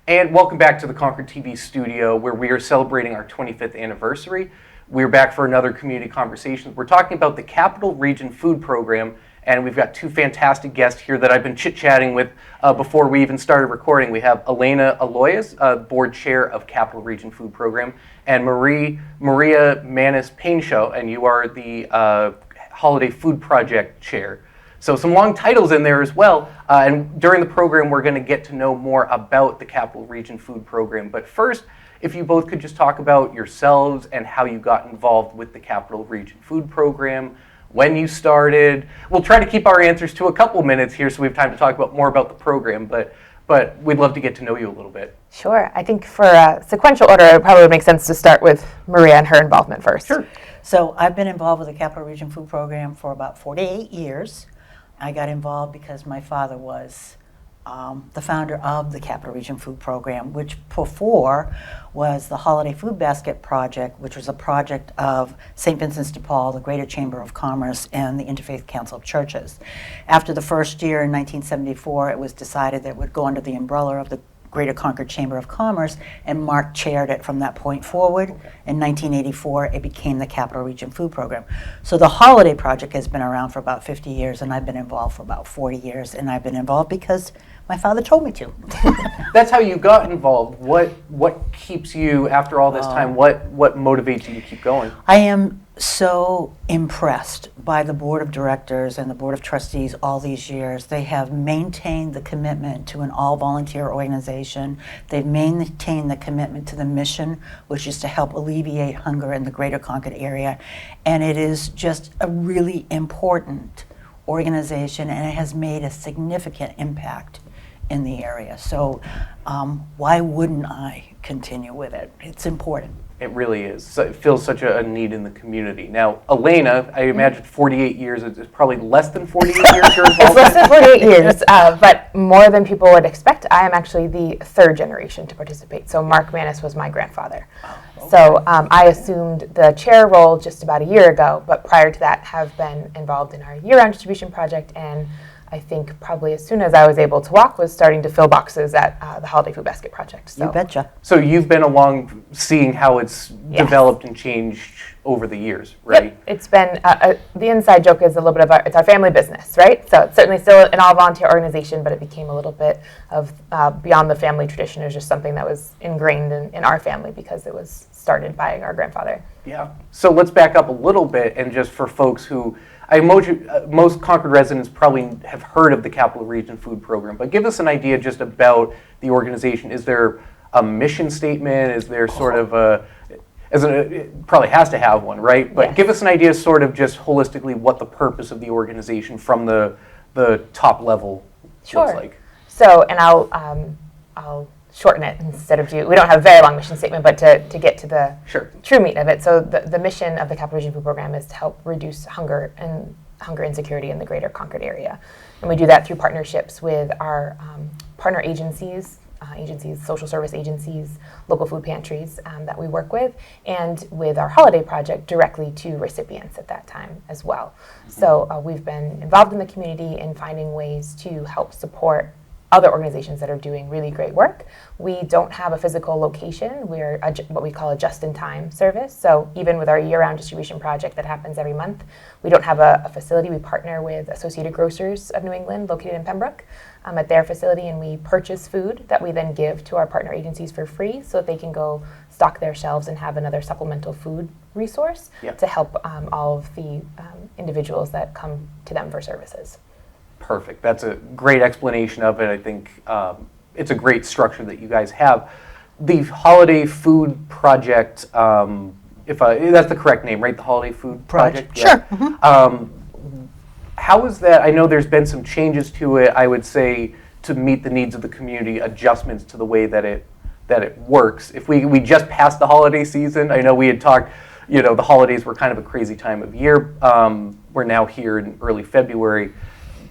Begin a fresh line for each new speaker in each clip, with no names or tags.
And welcome back to the Concord TV studio, where we are celebrating our 25th anniversary. We're back for another community conversation. We're talking about the Capital Region Food Program, and we've got two fantastic guests here that I've been chit-chatting with before we even started recording. We have Elena Alois, Board Chair of Capital Region Food Program, and Maria Manus Painchaud, and you are the Holiday Food Project Chair. So some long titles in there as well, and during the program we're going to get to know more about the Capital Region Food Program. But first, if you both could just talk about yourselves and how you got involved with the Capital Region Food Program, when you started. We'll try to keep our answers to a couple minutes here so we have time to talk about more about the program, but we'd love to get to know you a little bit.
Sure. I think for a sequential order, it probably would make sense to start with Maria and her involvement first.
Sure.
So I've been involved with the Capital Region Food Program for about 48 years. I got involved because my father was the founder of the Capital Region Food Program, which before was the Holiday Food Basket Project, which was a project of St. Vincent de Paul, the Greater Chamber of Commerce, and the Interfaith Council of Churches. After the first year in 1974, it was decided that it would go under the umbrella of the Greater Concord Chamber of Commerce, and Mark chaired it from that point forward.
Okay.
In 1984, it became the Capital Region Food Program. So the Holiday Project has been around for about 50 years, and I've been involved for about 40 years, and I've been involved because my father told me to.
That's how you got involved. What keeps you, after all this time, what motivates you to keep going?
I am so impressed by the Board of Directors and the Board of Trustees all these years. They have maintained the commitment to an all-volunteer organization. They've maintained the commitment to the mission, which is to help alleviate hunger in the Greater Concord area. And it is just a really important organization, and it has made a significant impact in the area. So why wouldn't I continue with it? It's important.
It really is. So it fills such a need in the community. Now, Elena, I imagine 48 years is probably less than 48 years you're involved.
It's less than 48 years, but more than people would expect. I am actually the third generation to participate. So Mark Manus was my grandfather.
Oh, okay.
So I assumed the chair role just about a year ago, but prior to that have been involved in our year-round distribution project, and I think probably as soon as I was able to walk was starting to fill boxes at the Holiday Food Basket Project. So.
You betcha.
So you've been along seeing how it's developed and changed over the years, right?
Yep. It's been, the inside joke is a little bit of it's our family business, right? So it's certainly still an all-volunteer organization, but it became a little bit of beyond the family tradition. It was just something that was ingrained in our family because it was started by our grandfather.
Yeah. So let's back up a little bit, and just for folks who, I imagine most Concord residents probably have heard of the Capital Region Food Program, but give us an idea just about the organization. Is there a mission statement? Is there sort of it probably has to have one, right? But
yes.
Give us an idea sort of just holistically what the purpose of the organization from the top level looks like.
So, and I'll shorten it instead of we don't have a very long mission statement, but to get to the true meat of it. So the mission of the Capital Region Food Program is to help reduce hunger insecurity in the Greater Concord area. And we do that through partnerships with our partner agencies, social service agencies, local food pantries that we work with, and with our holiday project directly to recipients at that time as well. Mm-hmm. So we've been involved in the community in finding ways to help support other organizations that are doing really great work. We don't have a physical location. We're what we call a just-in-time service. So even with our year-round distribution project that happens every month, we don't have a facility. We partner with Associated Grocers of New England, located in Pembroke, at their facility, and we purchase food that we then give to our partner agencies for free so that they can go stock their shelves and have another supplemental food resource to help all of the individuals that come to them for services.
Perfect. That's a great explanation of it. I think it's a great structure that you guys have. The Holiday Food Project, if that's the correct name, right? The Holiday Food Project?
Sure. Mm-hmm.
How is that? I know there's been some changes to it, I would say, to meet the needs of the community, adjustments to the way that it works. If we just passed the holiday season, I know we had talked, the holidays were kind of a crazy time of year. We're now here in early February.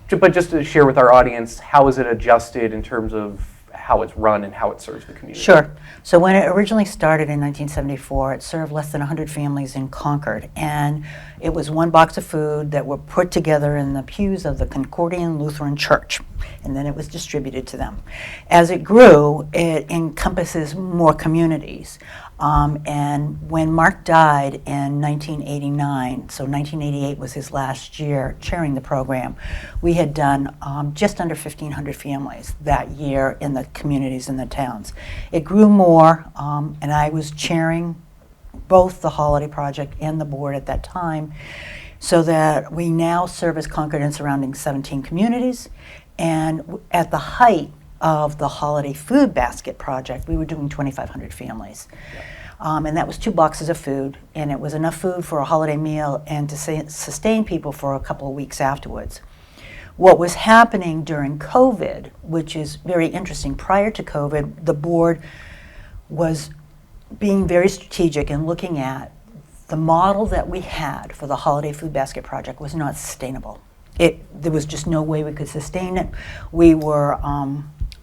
But just to share with our audience, how is it adjusted in terms of how it's run and how it serves the community.
Sure. So when it originally started in 1974, it served less than 100 families in Concord, and it was one box of food that were put together in the pews of the Concordian Lutheran Church, and then it was distributed to them. As it grew, it encompasses more communities. And when Mark died in 1989, so 1988 was his last year chairing the program, we had done just under 1,500 families that year in the communities in the towns. It grew more, and I was chairing both the Holiday Project and the board at that time, so that we now service Concord and surrounding 17 communities. And at the height of the Holiday Food Basket Project, we were doing 2,500 families. And that was 2 boxes of food, and it was enough food for a holiday meal and to sustain people for a couple of weeks afterwards. What was happening during COVID, which is very interesting, prior to COVID, the board was being very strategic and looking at the model that we had for the Holiday Food Basket Project was not sustainable. There was just no way we could sustain it. We were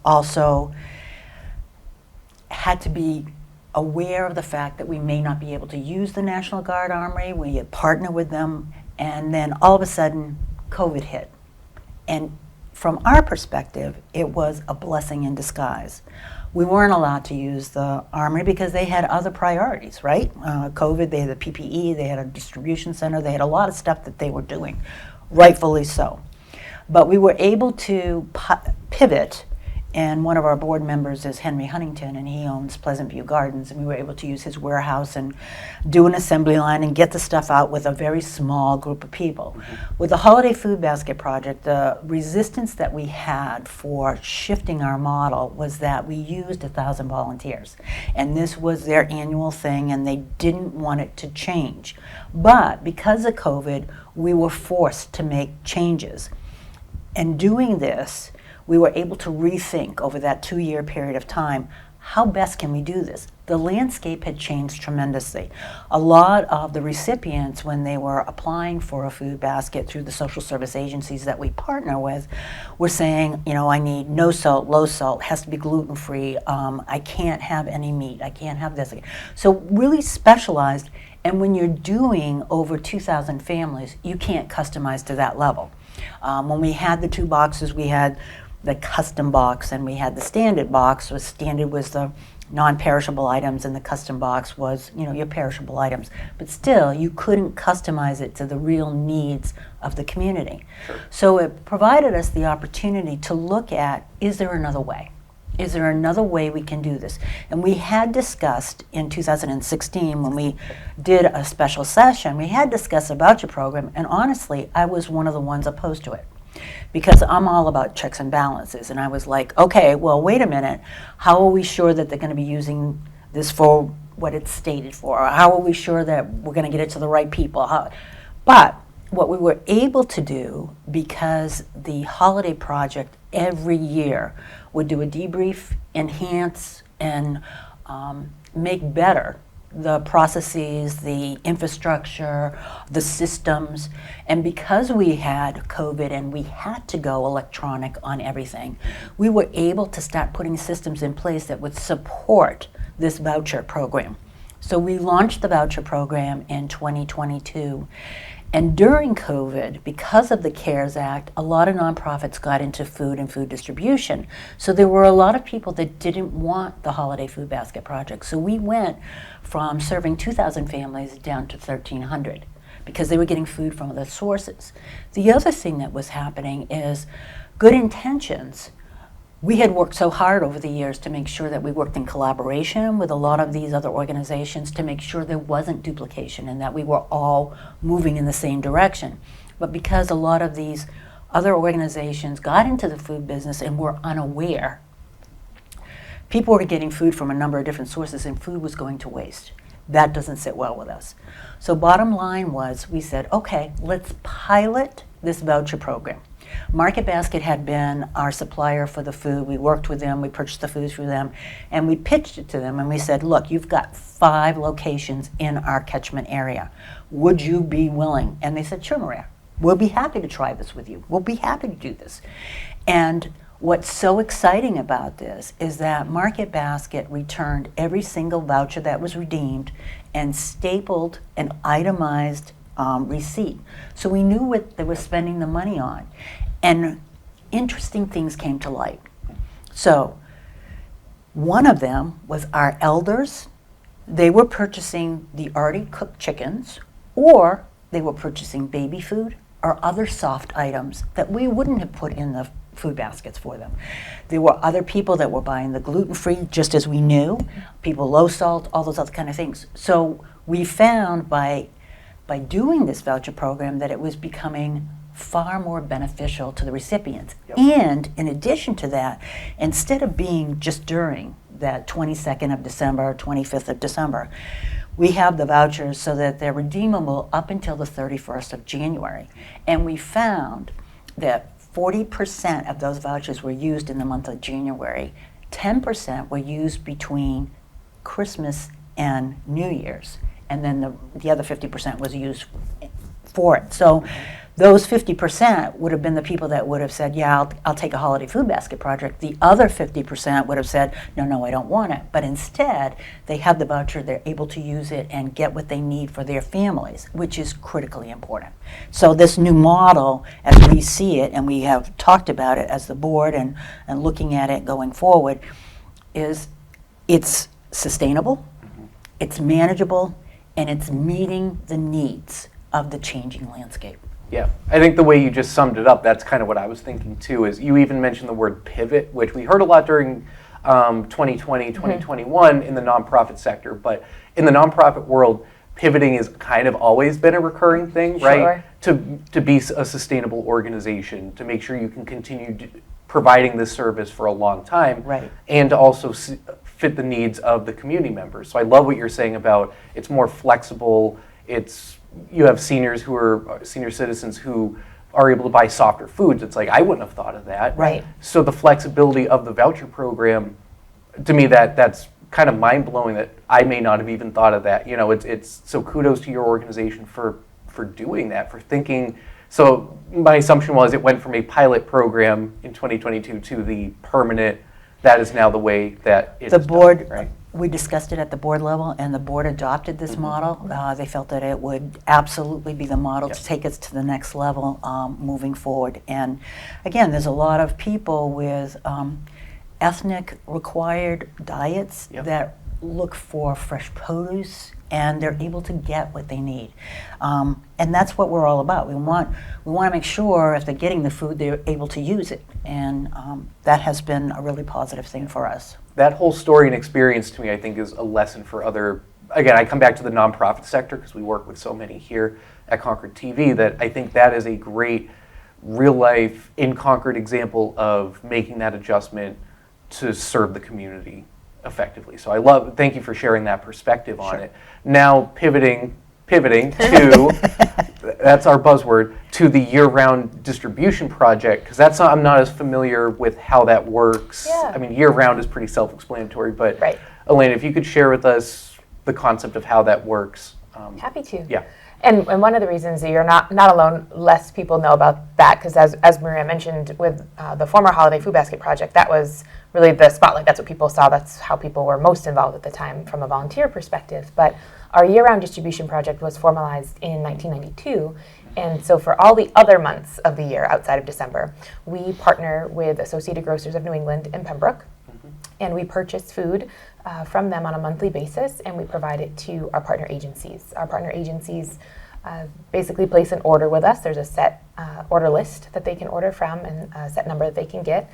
also had to be aware of the fact that we may not be able to use the National Guard Armory. We had partnered with them, and then all of a sudden, COVID hit. And from our perspective, it was a blessing in disguise. We weren't allowed to use the Armory because they had other priorities, right? COVID, they had the PPE, they had a distribution center, they had a lot of stuff that they were doing, rightfully so. But we were able to pivot, and one of our board members is Henry Huntington, and he owns Pleasant View Gardens, and we were able to use his warehouse and do an assembly line and get the stuff out with a very small group of people. With the Holiday Food Basket Project, the resistance that we had for shifting our model was that we used 1,000 volunteers, and this was their annual thing, and they didn't want it to change. But because of COVID, we were forced to make changes. And doing this, we were able to rethink over that 2-year period of time, how best can we do this? The landscape had changed tremendously. A lot of the recipients, when they were applying for a food basket through the social service agencies that we partner with, were saying, you know, I need no salt, low salt, has to be gluten-free, I can't have any meat, I can't have this. So really specialized, and when you're doing over 2,000 families, you can't customize to that level. When we had the 2 boxes, we had the custom box and we had the standard box. Standard was the non-perishable items, and the custom box was, you know, your perishable items. But still, you couldn't customize it to the real needs of the community.
Sure.
So it provided us the opportunity to look at, is there another way? Is there another way we can do this? And we had discussed in 2016, when we did a special session, we had discussed a voucher program, and honestly, I was one of the ones opposed to it, because I'm all about checks and balances. And I was like, okay, well, wait a minute. How are we sure that they're going to be using this for what it's stated for? Or how are we sure that we're going to get it to the right people? But what we were able to do, because the Holiday Project every year would do a debrief, enhance, and make better the processes, the infrastructure, the systems. And because we had COVID and we had to go electronic on everything, we were able to start putting systems in place that would support this voucher program. So we launched the voucher program in 2022. And during COVID, because of the CARES Act, a lot of nonprofits got into food and food distribution. So there were a lot of people that didn't want the Holiday Food Basket Project. So we went from serving 2,000 families down to 1,300 because they were getting food from other sources. The other thing that was happening is good intentions. We had worked so hard over the years to make sure that we worked in collaboration with a lot of these other organizations to make sure there wasn't duplication and that we were all moving in the same direction. But because a lot of these other organizations got into the food business and were unaware, people were getting food from a number of different sources and food was going to waste. That doesn't sit well with us. So bottom line was, we said, okay, let's pilot this voucher program. Market Basket had been our supplier for the food. We worked with them, we purchased the food through them, and we pitched it to them and we said, look, you've got 5 locations in our catchment area. Would you be willing? And they said, sure, Maria, we'll be happy to try this with you. We'll be happy to do this. And what's so exciting about this is that Market Basket returned every single voucher that was redeemed and stapled an itemized receipt. So we knew what they were spending the money on. And interesting things came to light. So one of them was our elders. They were purchasing the already cooked chickens, or they were purchasing baby food or other soft items that we wouldn't have put in the food baskets for them. There were other people that were buying the gluten-free, just as we knew, people low salt, all those other kind of things. So we found by doing this voucher program that it was becoming far more beneficial to the recipients.
Yep.
And in addition to that, instead of being just during that 22nd of December, 25th of December, we have the vouchers so that they're redeemable up until the 31st of January. And we found that 40% of those vouchers were used in the month of January. 10% were used between Christmas and New Year's. And then the other 50% was used for it. So those 50% would have been the people that would have said, yeah, I'll take a holiday food basket project. The other 50% would have said, no, I don't want it. But instead, they have the voucher, they're able to use it and get what they need for their families, which is critically important. So this new model, as we see it, and we have talked about it as the board and looking at it going forward, is it's sustainable, it's manageable, and it's meeting the needs of the changing landscape.
Yeah, I think the way you just summed it up, that's kind of what I was thinking too, is you even mentioned the word pivot, which we heard a lot during 2020, 2021 in the nonprofit sector, but in the nonprofit world, pivoting has kind of always been a recurring thing, right? To be a sustainable organization, to make sure you can continue providing this service for a long time,
right,
and to also fit the needs of the community members. So I love what you're saying about it's more flexible, you have senior citizens who are able to buy softer foods. It's like, I wouldn't have thought of that.
Right.
So the flexibility of the voucher program, to me, that's kind of mind-blowing that I may not have even thought of that. You know, it's so kudos to your organization for doing that, for thinking. So my assumption was it went from a pilot program in 2022 to the permanent, that is now the way that it's
the board
done, right?
We discussed it at the board level, and the board adopted this model. They felt that it would absolutely be the model to take us to the next level moving forward. And again, there's a lot of people with ethnic required diets that look for fresh produce, and they're able to get what they need. And that's what we're all about. We want to make sure if they're getting the food, they're able to use it. And that has been a really positive thing for us.
That whole story and experience to me, I think, is a lesson for other, again, I come back to the nonprofit sector because we work with so many here at Concord TV, that I think that is a great real life in Concord example of making that adjustment to serve the community effectively. So thank you for sharing that perspective on it. Now pivoting to, that's our buzzword, to the year-round distribution project, because I'm not as familiar with how that works.
Yeah.
I mean, year-round is pretty self-explanatory, but
Right.
Elena, if you could share with us the concept of how that works.
Happy to.
Yeah.
And one of the reasons that you're not alone, less people know about that, because as Maria mentioned with the former Holiday Food Basket Project, that was really the spotlight. That's what people saw. That's how people were most involved at the time from a volunteer perspective. But our year-round distribution project was formalized in 1992. And so for all the other months of the year outside of December, we partner with Associated Grocers of New England in Pembroke. And we purchase food from them on a monthly basis, and we provide it to our partner agencies. Our partner agencies basically place an order with us. There's a set order list that they can order from and a set number that they can get.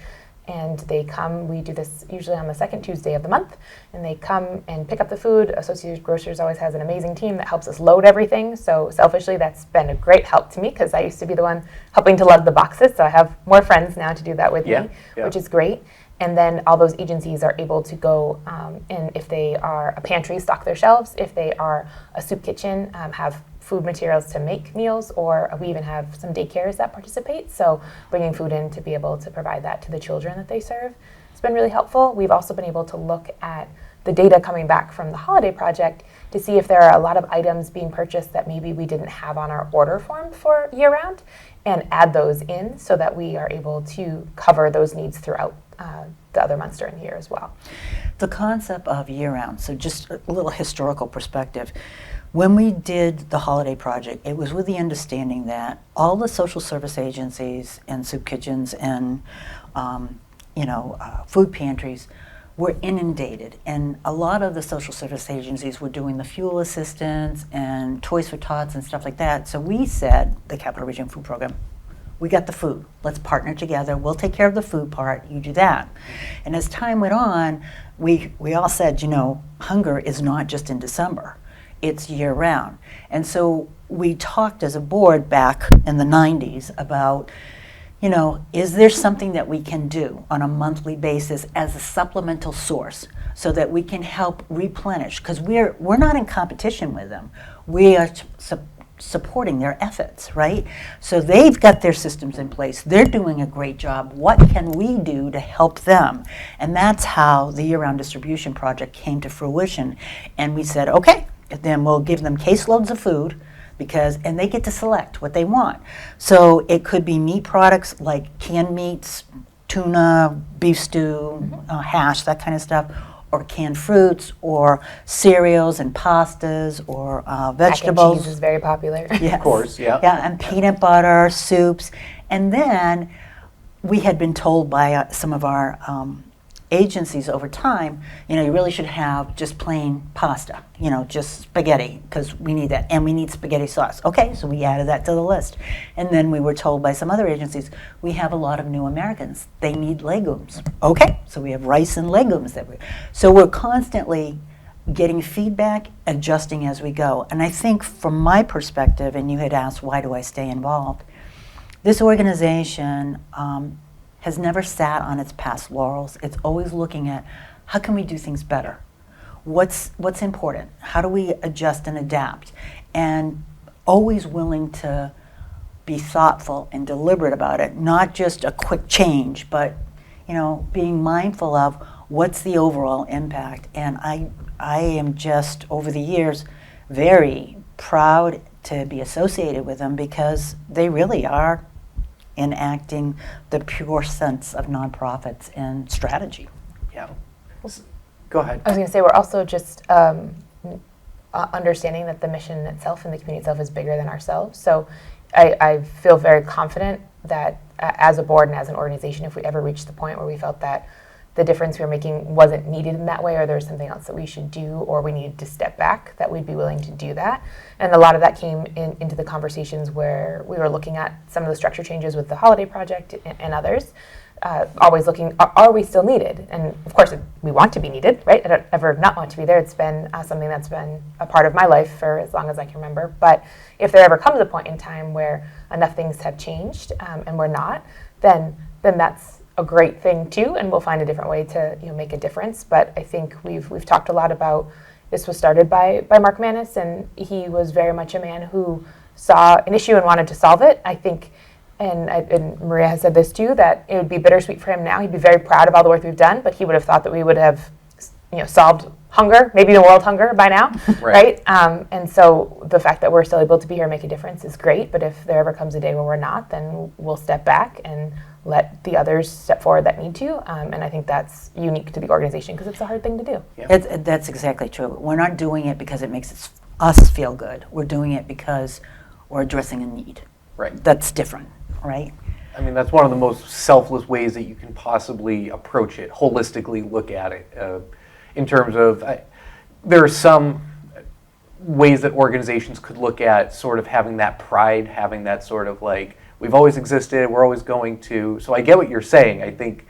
And they come, we do this usually on the second Tuesday of the month, and they come and pick up the food. Associated Grocers always has an amazing team that helps us load everything. So selfishly, that's been a great help to me because I used to be the one helping to load the boxes. So I have more friends now to do that with me, which is great. And then all those agencies are able to go and if they are a pantry, stock their shelves. If they are a soup kitchen, have food materials to make meals, or we even have some daycares that participate. So bringing food in to be able to provide that to the children that they serve. It's been really helpful. We've also been able to look at the data coming back from the holiday project to see if there are a lot of items being purchased that maybe we didn't have on our order form for year-round, and add those in so that we are able to cover those needs throughout the other months during the year as well.
The concept of year-round, so just a little historical perspective. When we did the holiday project, it was with the understanding that all the social service agencies and soup kitchens and food pantries were inundated, and a lot of the social service agencies were doing the fuel assistance and Toys for Tots and stuff like that. So we said, the Capital Region Food Program, we got the food. Let's partner together. We'll take care of the food part. You do that. And as time went on, we all said, hunger is not just in December. It's year round. And so we talked as a board back in the 90s about, is there something that we can do on a monthly basis as a supplemental source so that we can help replenish? Because we're not in competition with them. We are supporting their efforts, right? So they've got their systems in place. They're doing a great job. What can we do to help them? And that's how the Year-Round Distribution Project came to fruition. And we said, okay, then we'll give them caseloads of food, and they get to select what they want. So it could be meat products like canned meats, tuna, beef stew, hash, that kind of stuff, or canned fruits, or cereals and pastas, or vegetables.
Mac and cheese is very popular.
Yes.
Of course, yeah.
Yeah, and peanut butter, soups. And then we had been told by some of our agencies over time, you really should have just plain pasta, just spaghetti, because we need that, and we need spaghetti sauce. Okay, so we added that to the list. And then we were told by some other agencies, we have a lot of new Americans. They need legumes. Okay, so we have rice and legumes. So we're constantly getting feedback, adjusting as we go. And I think from my perspective, and you had asked, why do I stay involved? This organization has never sat on its past laurels. It's always looking at how can we do things better? What's important? How do we adjust and adapt? And always willing to be thoughtful and deliberate about it, not just a quick change, but being mindful of what's the overall impact. And I am just, over the years, very proud to be associated with them because they really are enacting the pure sense of nonprofits and strategy.
Yeah. Go ahead.
I was going to say, we're also just understanding that the mission itself and the community itself is bigger than ourselves. So I feel very confident that as a board and as an organization, if we ever reached the point where we felt that the difference we were making wasn't needed in that way, or there was something else that we should do, or we needed to step back, that we'd be willing to do that. And a lot of that came into the conversations where we were looking at some of the structure changes with the holiday project and others, always looking, are we still needed? And of course, we want to be needed, right? I don't ever not want to be there. It's been something that's been a part of my life for as long as I can remember. But if there ever comes a point in time where enough things have changed and we're not, then that's a great thing too, and we'll find a different way to make a difference. But I think we've talked a lot about, this was started by Mark Manus, and he was very much a man who saw an issue and wanted to solve it. I think, and Maria has said this too, that it would be bittersweet for him now. He'd be very proud of all the work we've done, but he would have thought that we would have solved hunger, maybe the world hunger by now, right? And so the fact that we're still able to be here and make a difference is great, but if there ever comes a day where we're not, then we'll step back and let the others step forward that need to, and I think that's unique to the organization because it's a hard thing to do.
Yeah. That's exactly true. We're not doing it because it makes us feel good. We're doing it because we're addressing a need.
Right.
That's different, right?
I mean, that's one of the most selfless ways that you can possibly approach it, holistically look at it. In terms of, there are some ways that organizations could look at sort of having that pride, having that sort of like, we've always existed, we're always going to. So I get what you're saying.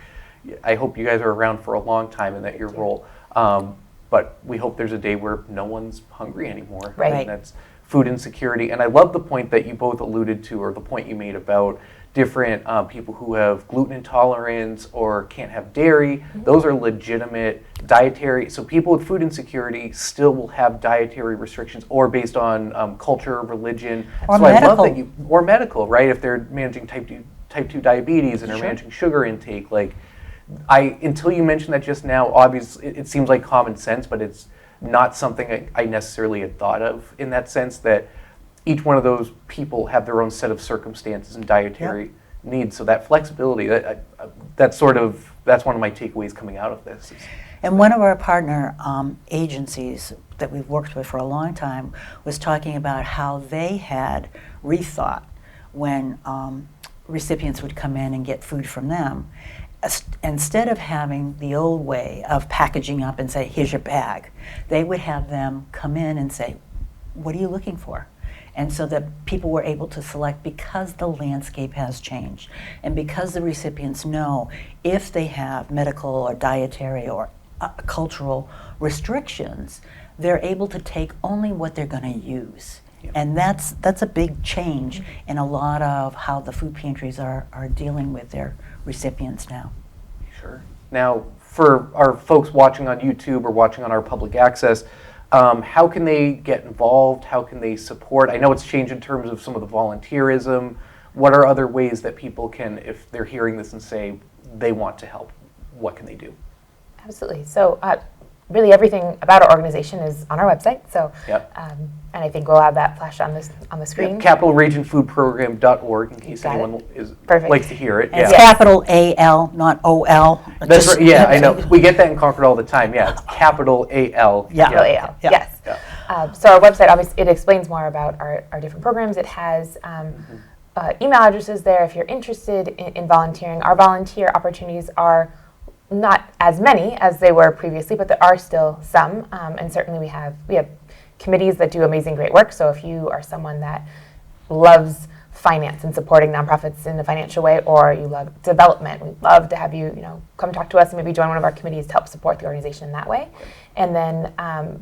I hope you guys are around for a long time in that your role. But we hope there's a day where no one's hungry anymore.
Right.
And that's food insecurity. And I love the point that you both alluded to, or the point you made about different people who have gluten intolerance or can't have dairy. Mm-hmm. Those are legitimate dietary. So people with food insecurity still will have dietary restrictions, or based on culture, religion.
Or
so
medical.
I love that or medical, right? If they're managing type 2 diabetes and are managing sugar intake, like until you mentioned that just now, obviously it seems like common sense, but it's not something I necessarily had thought of in that sense, that each one of those people have their own set of circumstances and dietary needs. So that flexibility, that's one of my takeaways coming out of this.
And one of our partner agencies that we've worked with for a long time was talking about how they had rethought when recipients would come in and get food from them. Instead of having the old way of packaging up and say, here's your bag, they would have them come in and say, what are you looking for? And so that people were able to select, because the landscape has changed and because the recipients know if they have medical or dietary or cultural restrictions, they're able to take only what they're going to use. Yep. And that's a big change in a lot of how the food pantries are dealing with their recipients now.
Sure. Now, for our folks watching on YouTube or watching on our public access, how can they get involved? How can they support? I know it's changed in terms of some of the volunteerism. What are other ways that people can, if they're hearing this and say they want to help, what can they do?
Absolutely. So really everything about our organization is on our website. So,
yep.
And I think we'll have that flashed on the screen.
Yep. CapitalRegionFoodProgram.org in case anyone likes to hear it.
And it's capital A-L, not O-L.
That's right. Yeah, I know. We get that in Concord all the time. Yeah, it's capital A-L.
Yeah. Capital A-L. Yeah. Yes. Yeah. So our website, obviously, it explains more about our different programs. It has email addresses there if you're interested in volunteering. Our volunteer opportunities are not as many as they were previously, but there are still some, and certainly we have committees that do amazing, great work. So if you are someone that loves finance and supporting nonprofits in a financial way, or you love development, we'd love to have you, come talk to us and maybe join one of our committees to help support the organization in that way. And then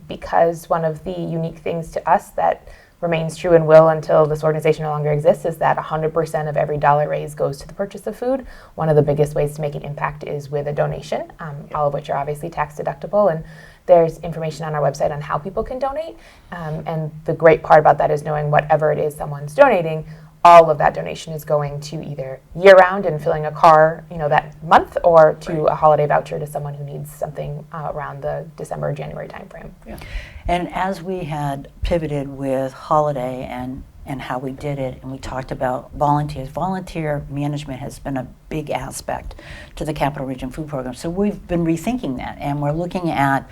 because one of the unique things to us that remains true and will until this organization no longer exists is that 100% of every dollar raised goes to the purchase of food. One of the biggest ways to make an impact is with a donation, all of which are obviously tax deductible. And there's information on our website on how people can donate. And the great part about that is knowing whatever it is someone's donating, all of that donation is going to either year-round and filling a car, that month, or to a holiday voucher to someone who needs something around the December or January timeframe.
Yeah. And as we had pivoted with holiday and how we did it, and we talked about volunteers, volunteer management has been a big aspect to the Capital Region Food Program. So we've been rethinking that, and we're looking at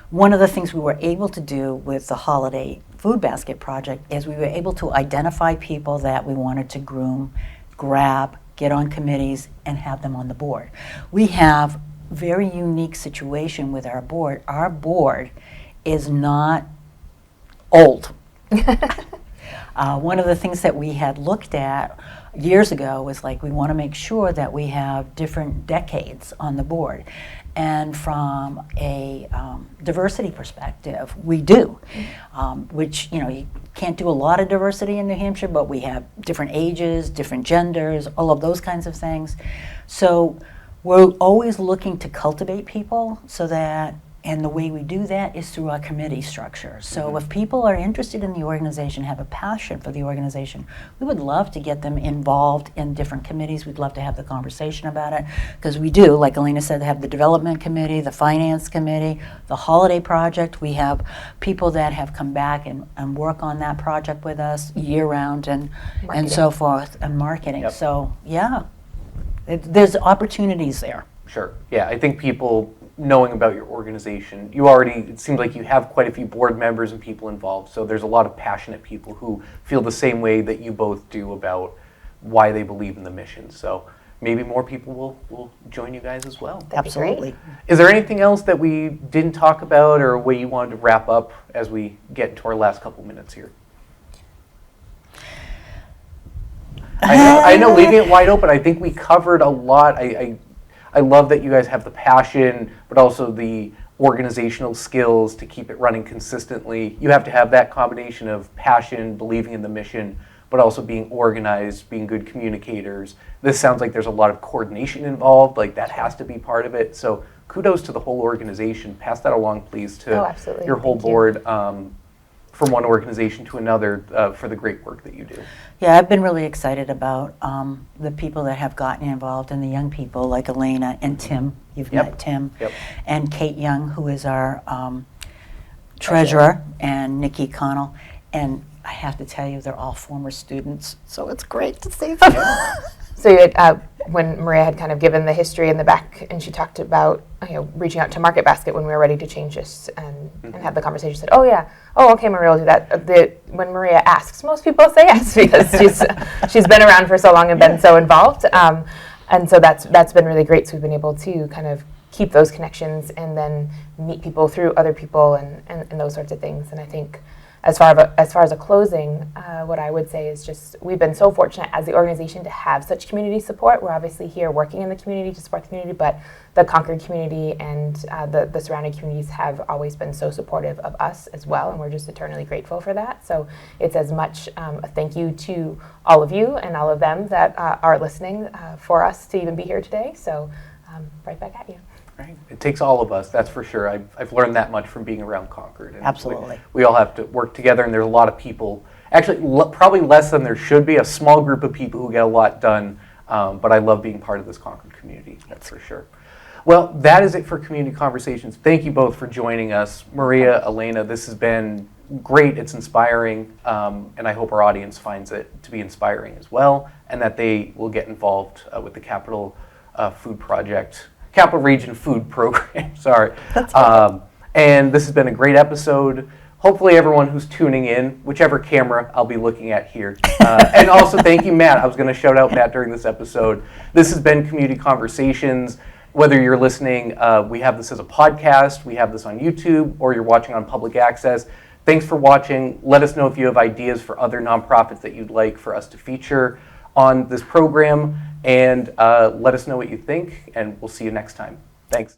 one of the things we were able to do with the Holiday Food Basket Project is we were able to identify people that we wanted to groom, grab, get on committees, and have them on the board. We have a very unique situation with our board. Our board is not old. One of the things that we had looked at years ago was we want to make sure that we have different decades on the board. And from a diversity perspective, we do, which, you can't do a lot of diversity in New Hampshire, but we have different ages, different genders, all of those kinds of things. So we're always looking to cultivate people so that, and the way we do that is through our committee structure. So if people are interested in the organization, have a passion for the organization, we would love to get them involved in different committees. We'd love to have the conversation about it, because we do, like Elena said, have the development committee, the finance committee, the holiday project. We have people that have come back and work on that project with us year-round and so forth, and marketing.
Yep.
So yeah, there's opportunities there.
Sure. Yeah, I think people knowing about your organization, it seems like you have quite a few board members and people involved, so there's a lot of passionate people who feel the same way that you both do about why they believe in the mission. So maybe more people will join you guys as well.
Absolutely.
Is there anything else that we didn't talk about, or a way you wanted to wrap up as we get into our last couple minutes here? I know leaving it wide open, I think we covered a lot. I love that you guys have the passion, but also the organizational skills to keep it running consistently. You have to have that combination of passion, believing in the mission, but also being organized, being good communicators. This sounds like there's a lot of coordination involved, that has to be part of it. So kudos to the whole organization. Pass that along, please, to your whole board. from one organization to another for the great work that you do.
Yeah, I've been really excited about the people that have gotten involved and the young people like Elena and Tim. You've met Tim.
Yep.
And Kate Young, who is our treasurer, and Nikki Connell. And I have to tell you, they're all former students, so it's great to see them.
So you had, when Maria had kind of given the history in the back, and she talked about reaching out to Market Basket when we were ready to change this, and had the conversation. Said, "Oh yeah, oh okay, Maria will do that." When Maria asks, most people say yes because she's been around for so long and been so involved, and so that's been really great. So we've been able to kind of keep those connections and then meet people through other people and those sorts of things. And I think, as far as a closing, what I would say is just we've been so fortunate as the organization to have such community support. We're obviously here working in the community to support the community, but the Concord community and the surrounding communities have always been so supportive of us as well, and we're just eternally grateful for that. So it's as much a thank you to all of you and all of them that are listening for us to even be here today. So right back at you.
Right. It takes all of us, that's for sure. I've learned that much from being around Concord. And
Absolutely.
We all have to work together, and there's a lot of people, actually probably less than there should be, a small group of people who get a lot done, but I love being part of this Concord community, that's for sure. Well, that is it for Community Conversations. Thank you both for joining us. Maria, Elena, this has been great, it's inspiring, and I hope our audience finds it to be inspiring as well, and that they will get involved with the Capital Food Project. Capital Region Food Program, sorry. And this has been a great episode. Hopefully everyone who's tuning in, whichever camera I'll be looking at here. And also thank you, Matt. I was going to shout out Matt during this episode. This has been Community Conversations. Whether you're listening, we have this as a podcast, we have this on YouTube, or you're watching on public access. Thanks for watching. Let us know if you have ideas for other nonprofits that you'd like for us to feature on this program. And let us know what you think, and we'll see you next time. Thanks.